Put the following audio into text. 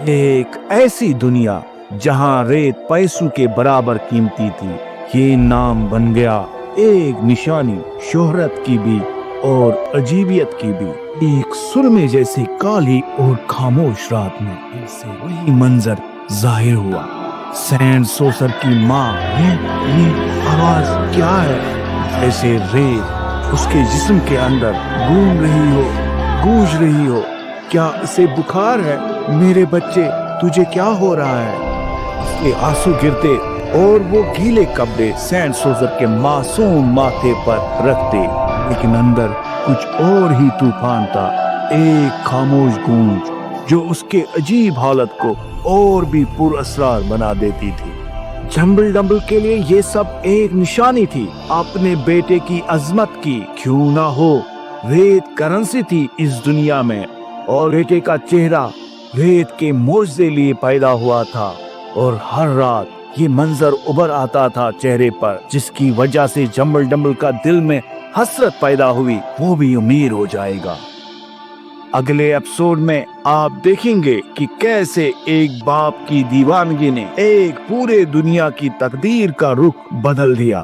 ایک ایسی دنیا جہاں ریت پیسوں کے برابر قیمتی تھی، یہ نام بن گیا ایک نشانی شہرت کی بھی اور عجیبیت کی بھی۔ ایک سرمے جیسی کالی اور خاموش رات میں پھر سے وہی منظر ظاہر ہوا۔ سینڈ سوسر کی ماں، یہ آواز کیا ہے؟ جیسے ریت اس کے جسم کے اندر گونج رہی ہو۔ کیا اسے بخار ہے؟ میرے بچے، تجھے کیا ہو رہا ہے؟ اس کے آنسو گرتے اور وہ گیلے کپڑے سینڈ سوسر کے معصوم ماتھے پر رکھتے، لیکن اندر کچھ اور ہی طوفان تھا، ایک خاموش گونج جو اس کے عجیب حالت کو اور بھی پر اسرار بنا دیتی تھی۔ جھمبل ڈمبل کے لیے یہ سب ایک نشانی تھی، اپنے بیٹے کی عظمت کی۔ کیوں نہ ہو، ریت کرنسی تھی اس دنیا میں، اور بیٹے کا چہرہ ریت کے معجزے لیے پیدا ہوا تھا، اور ہر رات یہ منظر ابھر آتا تھا چہرے پر، جس کی وجہ سے جھمبل ڈمبل کا دل میں حسرت پیدا ہوئی، وہ بھی امیر ہو جائے گا۔ اگلے ایپیسوڈ میں آپ دیکھیں گے کہ کیسے ایک باپ کی دیوانگی نے ایک پورے دنیا کی تقدیر کا رخ بدل دیا۔